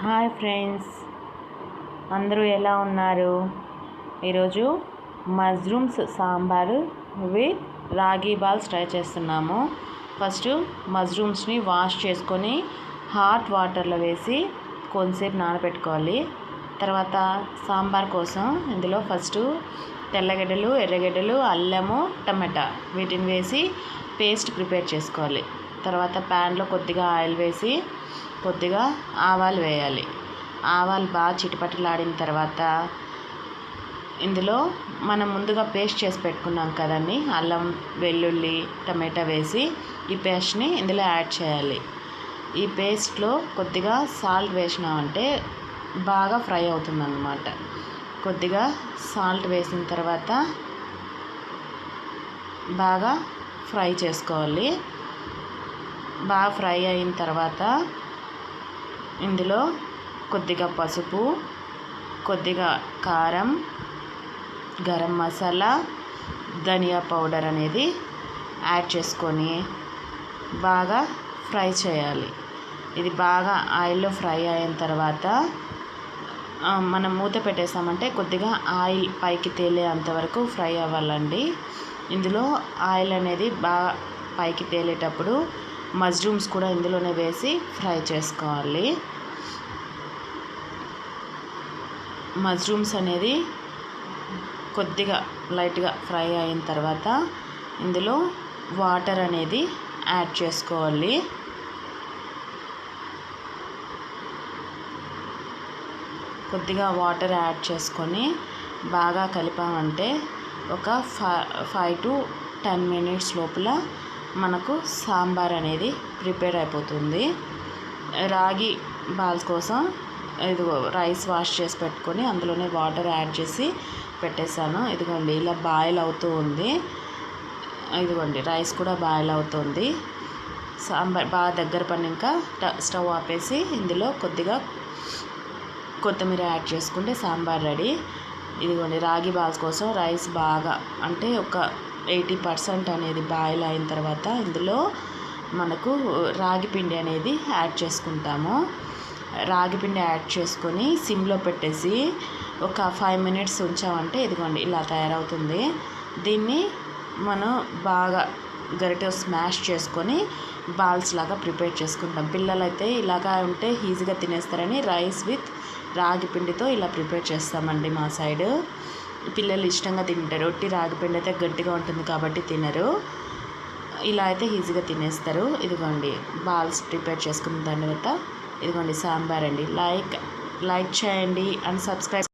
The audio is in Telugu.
హాయ్ ఫ్రెండ్స్, అందరూ ఎలా ఉన్నారు? ఈరోజు మష్రూమ్స్ సాంబారు విత్ రాగి బాల్స్ ట్రై చేస్తున్నాము. ఫస్ట్ మష్రూమ్స్ని వాష్ చేసుకొని హాట్ వాటర్లో వేసి కొంతసేపు నానబెట్టుకోవాలి. తర్వాత సాంబార్ కోసం ఇందులో ఫస్ట్ తెల్లగడ్డలు, ఎర్రగడ్డలు, అల్లము, టమాటా వీటిని వేసి పేస్ట్ ప్రిపేర్ చేసుకోవాలి. తర్వాత ప్యాన్లో కొద్దిగా ఆయిల్ వేసి కొద్దిగా ఆవాలు వేయాలి. ఆవాలు బాగా చిటపటలాడిన తర్వాత ఇందులో మనం ముందుగా పేస్ట్ చేసి పెట్టుకున్నాం కదండి, అల్లం, వెల్లుల్లి, టమాటా వేసి ఈ పేస్ట్ని ఇందులో యాడ్ చేయాలి. ఈ పేస్ట్లో కొద్దిగా సాల్ట్ వేసినామంటే బాగా ఫ్రై అవుతుందన్నమాట. కొద్దిగా సాల్ట్ వేసిన తర్వాత బాగా ఫ్రై చేసుకోవాలి. బాగా ఫ్రై అయిన తర్వాత ఇందులో కొద్దిగా పసుపు, కొద్దిగా కారం, గరం మసాలా, ధనియా పౌడర్ అనేది యాడ్ చేసుకొని బాగా ఫ్రై చేయాలి. ఇది బాగా ఆయిల్లో ఫ్రై అయిన తర్వాత మనం మూత పెట్టేసామంటే కొద్దిగా ఆయిల్ పైకి తేలేంతవరకు ఫ్రై అవ్వాలండి. ఇందులో ఆయిల్ అనేది బాగా పైకి తేలేటప్పుడు మష్రూమ్స్ కూడా ఇందులోనే వేసి ఫ్రై చేసుకోవాలి. మష్రూమ్స్ అనేది కొద్దిగా లైట్గా ఫ్రై అయిన తర్వాత ఇందులో వాటర్ అనేది యాడ్ చేసుకోవాలి. కొద్దిగా వాటర్ యాడ్ చేసుకొని బాగా కలిపామంటే ఒక 5 to 10 minutes లోపల మనకు సాంబార్ అనేది ప్రిపేర్ అయిపోతుంది. రాగి బాల్స్ కోసం ఇదిగో రైస్ వాష్ చేసి పెట్టుకొని అందులోనే వాటర్ యాడ్ చేసి పెట్టేశాను. ఇదిగోండి ఇలా బాయిల్ అవుతూ ఉంది. ఇదిగోండి రైస్ కూడా బాయిల్ అవుతుంది. సాంబార్ బాగా దగ్గర పడినాక స్టవ్ ఆపేసి ఇందులో కొద్దిగా కొత్తిమీర యాడ్ చేసుకుంటే సాంబార్ రెడీ. ఇదిగోండి రాగి బాల్స్ కోసం రైస్ బాగా అంటే ఒక 80% అనేది బాయిల్ అయిన తర్వాత ఇందులో మనకు రాగి పిండి అనేది యాడ్ చేసుకుంటాము. రాగి పిండి యాడ్ చేసుకొని సిమ్లో పెట్టేసి ఒక 5 minutes ఉంచామంటే ఇదిగోండి ఇలా తయారవుతుంది. దీన్ని మనం బాగా గరిటె స్మాష్ చేసుకొని బాల్స్ లాగా ప్రిపేర్ చేసుకుంటాం. పిల్లలైతే ఇలాగా ఉంటే ఈజీగా తినేస్తారని రైస్ విత్ రాగి పిండితో ఇలా ప్రిపేర్ చేస్తామండి మా సైడు. పిల్లలు ఇష్టంగా తింటారు. రొట్టి రాగి పిండి అయితే గట్టిగా ఉంటుంది కాబట్టి తినరు. ఇలా అయితే ఈజీగా తినేస్తారు. ఇదిగోండి బాల్స్ ప్రిపేర్ చేసుకున్న తర్వాత ఇదిగోండి సాంబార్ అండి. లైక్ చేయండి అండ్ సబ్స్క్రైబ్.